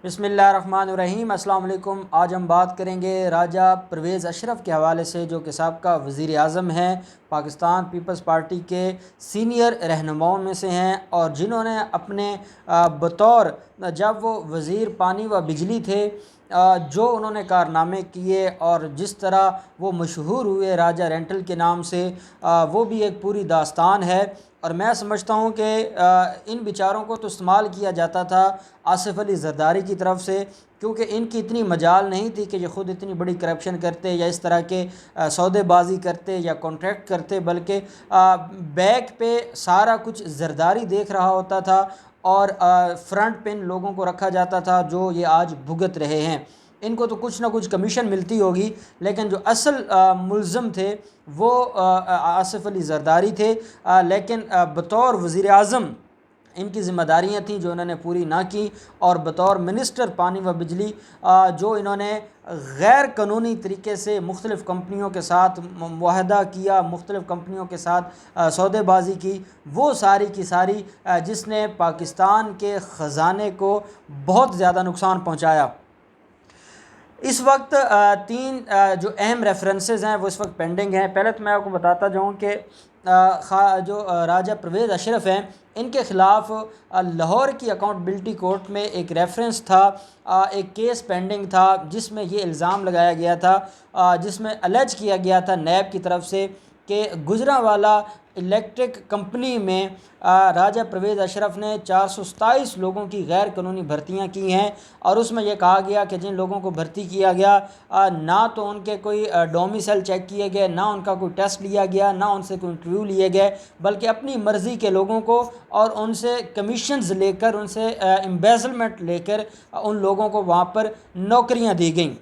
بسم اللہ الرحمن الرحیم۔ السلام علیکم۔ آج ہم بات کریں گے راجہ پرویز اشرف کے حوالے سے، جو کہ سابقہ وزیر اعظم ہیں، پاکستان پیپلز پارٹی کے سینئر رہنماؤں میں سے ہیں، اور جنہوں نے اپنے بطور جب وہ وزیر پانی و بجلی تھے جو انہوں نے کارنامے کیے اور جس طرح وہ مشہور ہوئے راجہ رینٹل کے نام سے، وہ بھی ایک پوری داستان ہے۔ اور میں سمجھتا ہوں کہ ان بیچاروں کو تو استعمال کیا جاتا تھا آصف علی زرداری کی طرف سے، کیونکہ ان کی اتنی مجال نہیں تھی کہ یہ خود اتنی بڑی کرپشن کرتے یا اس طرح کے سودے بازی کرتے یا کانٹریکٹ کرتے، بلکہ بیک پہ سارا کچھ زرداری دیکھ رہا ہوتا تھا، اور فرنٹ پہ ان لوگوں کو رکھا جاتا تھا جو یہ آج بھگت رہے ہیں۔ ان کو تو کچھ نہ کچھ کمیشن ملتی ہوگی، لیکن جو اصل ملزم تھے وہ آصف علی زرداری تھے، لیکن بطور وزیر اعظم ان کی ذمہ داریاں تھیں جو انہوں نے پوری نہ کی، اور بطور منسٹر پانی و بجلی جو انہوں نے غیر قانونی طریقے سے مختلف کمپنیوں کے ساتھ معاہدہ کیا، مختلف کمپنیوں کے ساتھ سودے بازی کی، وہ ساری کی ساری جس نے پاکستان کے خزانے کو بہت زیادہ نقصان پہنچایا۔ اس وقت تین جو اہم ریفرنسز ہیں وہ اس وقت پینڈنگ ہیں۔ پہلے تو میں آپ کو بتاتا جاؤں کہ جو راجہ پرویز اشرف ہیں، ان کے خلاف لاہور کی اکاؤنٹیبلٹی کورٹ میں ایک ریفرنس تھا، ایک کیس پینڈنگ تھا جس میں یہ الزام لگایا گیا تھا، جس میں الج کیا گیا تھا نیب کی طرف سے کہ گجرانوالہ الیکٹرک کمپنی میں راجہ پرویز اشرف نے 427 لوگوں کی غیر قانونی بھرتیاں کی ہیں، اور اس میں یہ کہا گیا کہ جن لوگوں کو بھرتی کیا گیا نہ تو ان کے کوئی ڈومیسائل چیک کیے گئے، نہ ان کا کوئی ٹیسٹ لیا گیا، نہ ان سے کوئی انٹرویو لیے گئے، بلکہ اپنی مرضی کے لوگوں کو اور ان سے کمیشنز لے کر، ان سے امبیزلمنٹ لے کر ان لوگوں کو وہاں پر نوکریاں دی گئیں۔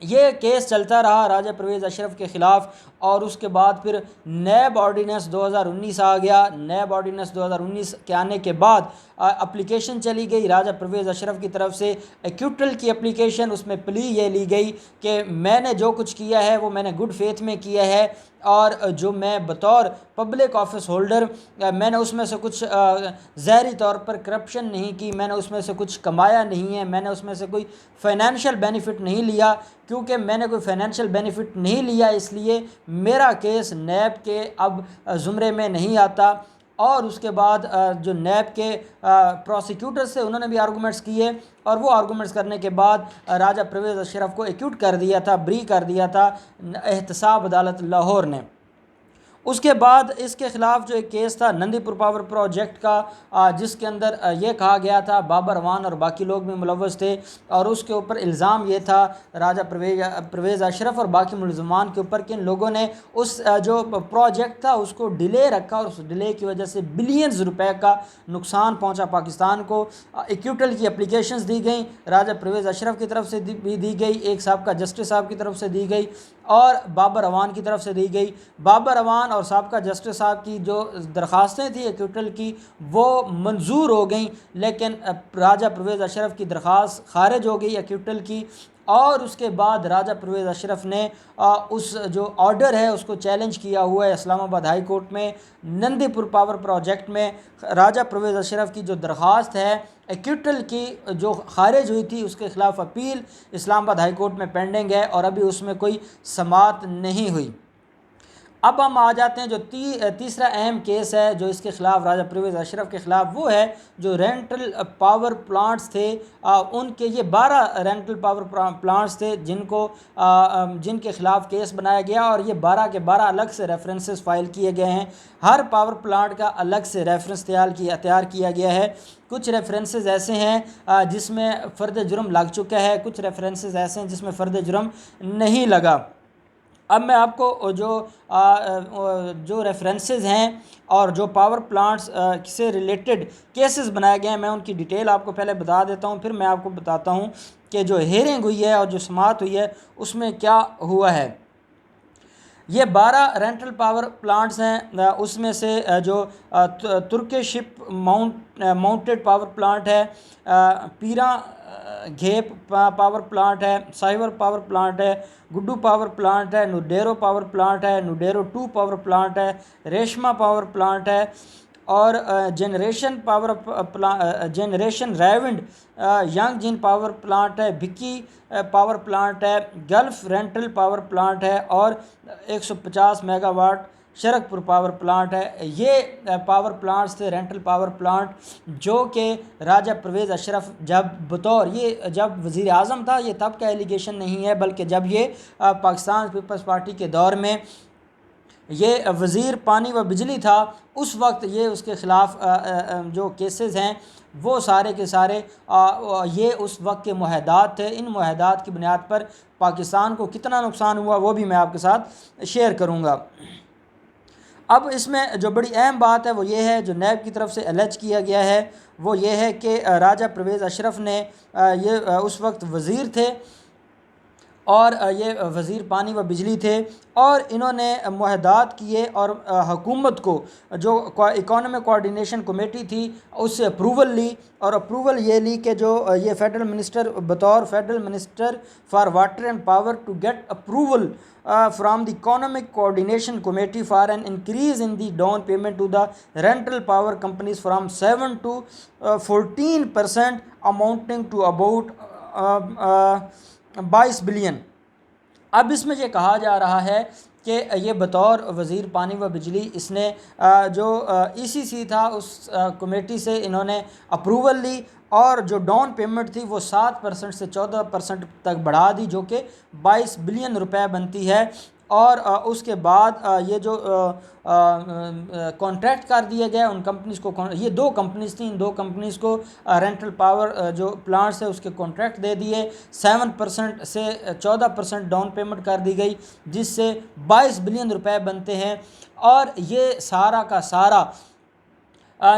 یہ کیس چلتا رہا راجہ پرویز اشرف کے خلاف، اور اس کے بعد پھر نیب آرڈیننس 2019 آ گیا۔ نیب آرڈیننس 2019 کے آنے کے بعد اپلیکیشن چلی گئی راجہ پرویز اشرف کی طرف سے، ایکوٹل کی اپلیکیشن، اس میں پلی یہ لی گئی کہ میں نے جو کچھ کیا ہے وہ میں نے گڈ فیتھ میں کیا ہے، اور جو میں بطور پبلک آفس ہولڈر میں نے اس میں سے کچھ ظاہری طور پر کرپشن نہیں کی، میں نے اس میں سے کچھ کمایا نہیں ہے، میں نے اس میں سے کوئی فائنینشیل بینیفٹ نہیں لیا، کیونکہ میں نے کوئی فائنینشیل بینیفٹ نہیں لیا اس لیے میرا کیس نیب کے اب زمرے میں نہیں آتا۔ اور اس کے بعد جو نیب کے پروسیکیوٹرز تھے انہوں نے بھی آرگومنٹس کیے، اور وہ آرگومنٹس کرنے کے بعد راجہ پرویز اشرف کو ایکیوٹ کر دیا تھا، بری کر دیا تھا احتساب عدالت لاہور نے۔ اس کے بعد اس کے خلاف جو ایک کیس تھا نندی پور پاور پروجیکٹ کا، جس کے اندر یہ کہا گیا تھا بابر اعوان اور باقی لوگ بھی ملوث تھے، اور اس کے اوپر الزام یہ تھا راجہ پرویز اشرف اور باقی ملزمان کے اوپر کہ ان لوگوں نے اس جو پروجیکٹ تھا اس کو ڈیلے رکھا، اور اس ڈیلے کی وجہ سے بلینز روپے کا نقصان پہنچا پاکستان کو۔ ایکوٹل کی اپلیکیشنز دی گئیں، راجہ پرویز اشرف کی طرف سے بھی دی گئی، ایک سابقہ جسٹس صاحب کی طرف سے دی گئی، اور بابر اعوان کی طرف سے دی گئی۔ بابر اعوان اور سابقہ جسٹس صاحب کی جو درخواستیں تھیں ایکوٹل کی وہ منظور ہو گئیں، لیکن راجہ پرویز اشرف کی درخواست خارج ہو گئی ایکوٹل کی، اور اس کے بعد راجہ پرویز اشرف نے اس جو آرڈر ہے اس کو چیلنج کیا ہوا ہے اسلام آباد ہائی کورٹ میں۔ نندی پور پاور پروجیکٹ میں راجہ پرویز اشرف کی جو درخواست ہے ایکوٹل کی جو خارج ہوئی تھی، اس کے خلاف اپیل اسلام آباد ہائی کورٹ میں پینڈنگ ہے، اور ابھی اس میں کوئی سماعت نہیں ہوئی۔ اب ہم آ جاتے ہیں جو تیسرا اہم کیس ہے جو اس کے خلاف راجہ پرویز اشرف کے خلاف، وہ ہے جو رینٹل پاور پلانٹس تھے، ان کے یہ 12 رینٹل پاور پلانٹس تھے جن کے خلاف کیس بنایا گیا، اور یہ 12 کے 12 الگ سے ریفرنسز فائل کیے گئے ہیں۔ ہر پاور پلانٹ کا الگ سے ریفرنس تیار کیا گیا ہے۔ کچھ ریفرنسز ایسے ہیں جس میں فرد جرم لگ چکا ہے، کچھ ریفرنسز ایسے ہیں جس میں فرد جرم نہیں لگا۔ اب میں آپ کو جو ریفرنسز ہیں اور جو پاور پلانٹس سے ریلیٹڈ کیسز بنائے گئے ہیں میں ان کی ڈیٹیل آپ کو پہلے بتا دیتا ہوں، پھر میں آپ کو بتاتا ہوں کہ جو ہیئرنگ ہوئی ہے اور جو سماعت ہوئی ہے اس میں کیا ہوا ہے۔ یہ 12 رینٹل پاور پلانٹس ہیں، اس میں سے جو ترکی شپ ماؤنٹڈ پاور پلانٹ ہے، پیراں گھیپ پاور پلانٹ ہے، سائیور پاور پلانٹ ہے، گڈو پاور پلانٹ ہے، نوڈیرو پاور پلانٹ ہے، نوڈیرو 2 پاور پلانٹ ہے، ریشما پاور پلانٹ ہے، اور جنریشن ریونڈ ینگ جن پاور پلانٹ ہے، بھکی پاور پلانٹ ہے، گلف رینٹل پاور پلانٹ ہے، اور 150 میگا واٹ شرک پور پاور پلانٹ ہے۔ یہ پاور پلانٹس تھے، رینٹل پاور پلانٹ، جو کہ راجہ پرویز اشرف جب وزیر اعظم تھا، یہ تب کا ایلیگیشن نہیں ہے، بلکہ جب یہ پاکستان پیپلز پارٹی کے دور میں یہ وزیر پانی و بجلی تھا، اس وقت یہ اس کے خلاف جو کیسز ہیں وہ سارے کے سارے یہ اس وقت کے معاہدات تھے۔ ان معاہدات کی بنیاد پر پاکستان کو کتنا نقصان ہوا وہ بھی میں آپ کے ساتھ شیئر کروں گا۔ اب اس میں جو بڑی اہم بات ہے وہ یہ ہے، جو نیب کی طرف سے الج کیا گیا ہے، وہ یہ ہے کہ راجہ پرویز اشرف نے یہ اس وقت وزیر تھے اور یہ وزیر پانی و بجلی تھے، اور انہوں نے معاہدات کیے اور حکومت کو جو اکانومک کوآرڈینیشن کمیٹی تھی اس سے اپروول لی، اور اپروول یہ لی کہ جو یہ فیڈرل منسٹر بطور federal minister for water and power to get approval from the economic coordination committee for an increase in the down payment to the rental power companies from 7 to 14% amounting to about 22 billion. اب اس میں یہ کہا جا رہا ہے کہ یہ بطور وزیر پانی و بجلی اس نے جو ای سی سی تھا اس کمیٹی سے انہوں نے اپروول لی، اور جو ڈاؤن پیمنٹ تھی وہ 7% سے 14% تک بڑھا دی، جو کہ 22 بلین روپے بنتی ہے۔ اور اس کے بعد یہ جو کانٹریکٹ کر دیا گیا ان کمپنیز کو، یہ 2 کمپنیز تھیں، ان 2 کمپنیز کو رینٹل پاور جو پلانٹس ہے اس کے کانٹریکٹ دے دیے، 7% سے 14% ڈاؤن پیمنٹ کر دی گئی، جس سے 22 بلین روپے بنتے ہیں۔ اور یہ سارا کا سارا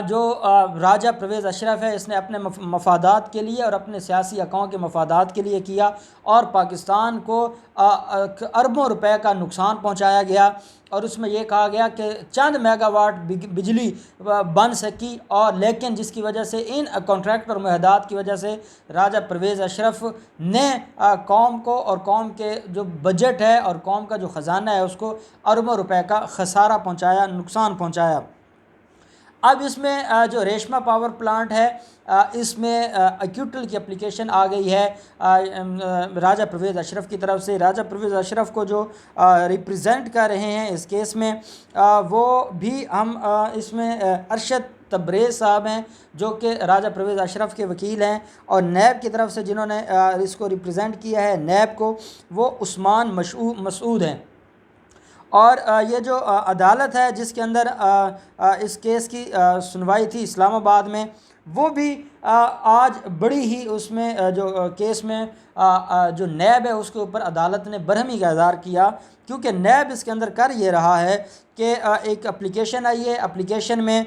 جو راجہ پرویز اشرف ہے، اس نے اپنے مفادات کے لیے اور اپنے سیاسی حقوں کے مفادات کے لیے کیا، اور پاکستان کو اربوں روپے کا نقصان پہنچایا گیا، اور اس میں یہ کہا گیا کہ چند میگا واٹ بجلی بن سکی، اور لیکن جس کی وجہ سے ان کانٹریکٹ اور معاہدات کی وجہ سے راجہ پرویز اشرف نے قوم کو اور قوم کے جو بجٹ ہے اور قوم کا جو خزانہ ہے اس کو اربوں روپے کا خسارہ پہنچایا، نقصان پہنچایا۔ اب اس میں جو ریشمہ پاور پلانٹ ہے، اس میں ایکوٹل کی اپلیکیشن آ گئی ہے راجہ پرویز اشرف کی طرف سے۔ راجہ پرویز اشرف کو جو ریپریزنٹ کر رہے ہیں اس کیس میں، وہ بھی ہم اس میں ارشد تبریز صاحب ہیں، جو کہ راجہ پرویز اشرف کے وکیل ہیں، اور نیب کی طرف سے جنہوں نے اس کو ریپریزنٹ کیا ہے نیب کو، وہ عثمان مسعود ہیں۔ اور یہ جو عدالت ہے جس کے اندر اس کیس کی سنوائی تھی اسلام آباد میں، وہ بھی آج بڑی ہی اس میں جو کیس میں جو نیب ہے اس کے اوپر عدالت نے برہمی کا اظہار کیا، کیونکہ نیب اس کے اندر کر یہ رہا ہے کہ ایک اپلیکیشن آئی ہے، اپلیکیشن میں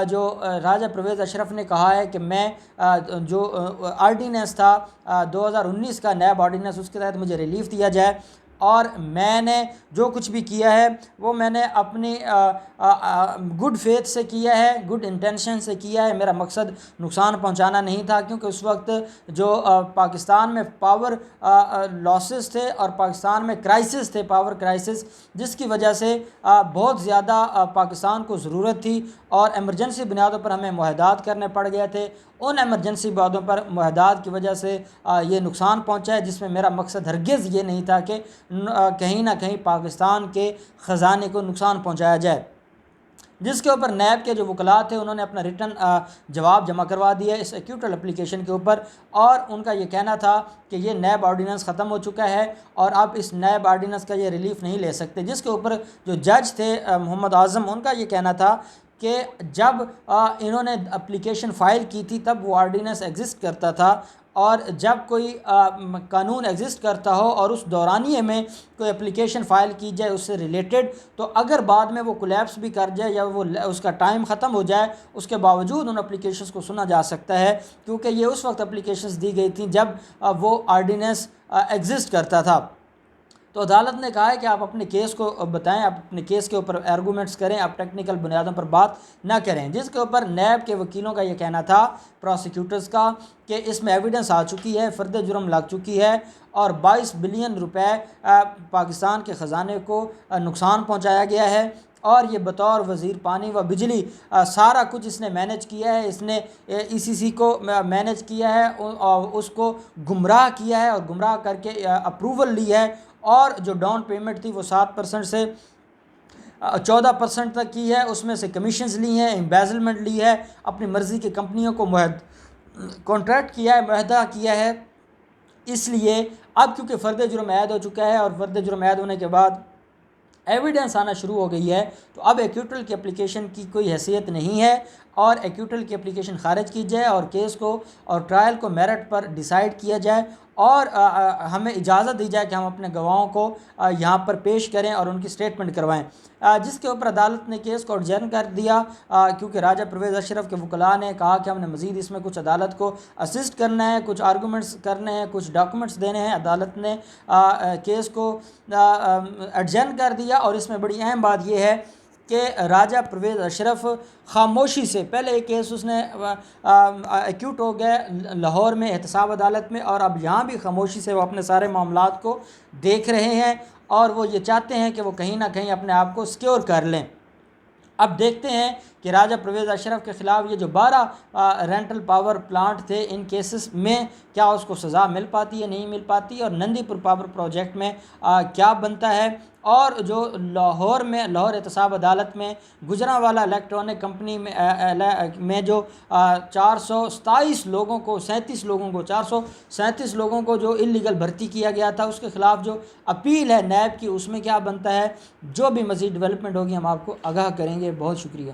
جو راجہ پرویز اشرف نے کہا ہے کہ میں جو آرڈیننس تھا 2019 کا نیب آرڈیننس، اس کے تحت مجھے ریلیف دیا جائے، اور میں نے جو کچھ بھی کیا ہے وہ میں نے اپنی گڈ فیتھ سے کیا ہے، گڈ انٹینشن سے کیا ہے، میرا مقصد نقصان پہنچانا نہیں تھا، کیونکہ اس وقت جو پاکستان میں پاور لاسز تھے اور پاکستان میں کرائسس تھے، پاور کرائسس، جس کی وجہ سے بہت زیادہ پاکستان کو ضرورت تھی، اور ایمرجنسی بنیادوں پر ہمیں معاہدات کرنے پڑ گئے تھے۔ ان ایمرجنسی بنیادوں پر معاہدات کی وجہ سے یہ نقصان پہنچا ہے، جس میں میرا مقصد ہرگز یہ نہیں تھا کہ کہیں نہ کہیں پاکستان کے خزانے کو نقصان پہنچایا جائے۔ جس کے اوپر نیب کے جو وکلاء تھے انہوں نے اپنا ریٹن جواب جمع کروا دیا اس ایکوٹل اپلیکیشن کے اوپر، اور ان کا یہ کہنا تھا کہ یہ نیب آرڈیننس ختم ہو چکا ہے اور آپ اس نیب آرڈیننس کا یہ ریلیف نہیں لے سکتے۔ جس کے اوپر جو جج تھے محمد اعظم، ان کا یہ کہنا تھا کہ جب انہوں نے اپلیکیشن فائل کی تھی تب وہ آرڈیننس ایگزسٹ کرتا تھا، اور جب کوئی قانون ایگزسٹ کرتا ہو اور اس دورانیے میں کوئی اپلیکیشن فائل کی جائے اس سے ریلیٹڈ، تو اگر بعد میں وہ کولیپس بھی کر جائے یا وہ اس کا ٹائم ختم ہو جائے، اس کے باوجود ان اپلیکیشنز کو سنا جا سکتا ہے، کیونکہ یہ اس وقت اپلیکیشنز دی گئی تھیں جب وہ آرڈیننس ایگزسٹ کرتا تھا۔ تو عدالت نے کہا ہے کہ آپ اپنے کیس کو بتائیں، آپ اپنے کیس کے اوپر آرگومنٹس کریں، آپ ٹیکنیکل بنیادوں پر بات نہ کریں۔ جس کے اوپر نیب کے وکیلوں کا یہ کہنا تھا، پروسیکیوٹرز کا، کہ اس میں ایویڈنس آ چکی ہے، فرد جرم لگ چکی ہے، اور 22 بلین روپے پاکستان کے خزانے کو نقصان پہنچایا گیا ہے، اور یہ بطور وزیر پانی و بجلی سارا کچھ اس نے مینیج کیا ہے، اس نے ای سی سی کو مینیج کیا ہے اور اس کو گمراہ کیا ہے اور گمراہ کر کے اپروول لی ہے، اور جو ڈاؤن پیمنٹ تھی وہ 7% سے 14% تک کی ہے، اس میں سے کمیشنز لی ہیں، امبیزلمنٹ لی ہے، اپنی مرضی کی کمپنیوں کو کانٹریکٹ کیا ہے، معاہدہ کیا ہے۔ اس لیے اب کیونکہ فرد جرم عائد ہو چکا ہے اور فرد جرم عائد ہونے کے بعد ایویڈنس آنا شروع ہو گئی ہے، تو اب ایکوٹل کی اپلیکیشن کی کوئی حیثیت نہیں ہے، اور ایکوٹل کی اپلیکیشن خارج کی جائے اور کیس کو اور ٹرائل کو میرٹ پر ڈیسائیڈ کیا جائے، اور ہمیں اجازت دی جائے کہ ہم اپنے گواہوں کو یہاں پر پیش کریں اور ان کی سٹیٹمنٹ کروائیں، جس کے اوپر عدالت نے کیس کو ایڈجرن کر دیا، کیونکہ راجہ پرویز اشرف کے وکلاء نے کہا کہ ہم نے مزید اس میں کچھ عدالت کو اسسٹ کرنا ہے، کچھ آرگومنٹس کرنے ہیں، کچھ ڈاکومنٹس دینے ہیں۔ عدالت نے کیس کو ایڈجرن کر دیا، اور اس میں بڑی اہم بات یہ ہے کہ راجہ پرویز اشرف خاموشی سے پہلے ایک کیس اس نے ایکیوٹ ہو گئے لاہور میں احتساب عدالت میں، اور اب یہاں بھی خاموشی سے وہ اپنے سارے معاملات کو دیکھ رہے ہیں، اور وہ یہ چاہتے ہیں کہ وہ کہیں نہ کہیں اپنے آپ کو سیکیور کر لیں۔ اب دیکھتے ہیں کہ راجہ پرویز اشرف کے خلاف یہ جو 12 رینٹل پاور پلانٹ تھے، ان کیسز میں کیا اس کو سزا مل پاتی ہے نہیں مل پاتی، اور نندی پور پاور پروجیکٹ میں کیا بنتا ہے، اور جو لاہور احتساب عدالت میں گجرانوالہ الیکٹرانک کمپنی میں جو 427 لوگوں کو 437 لوگوں کو جو اللیگل بھرتی کیا گیا تھا، اس کے خلاف جو اپیل ہے نیب کی، اس میں کیا بنتا ہے۔ جو بھی مزید ڈیولپمنٹ ہوگی ہم آپ کو آگاہ کریں گے۔ بہت شکریہ۔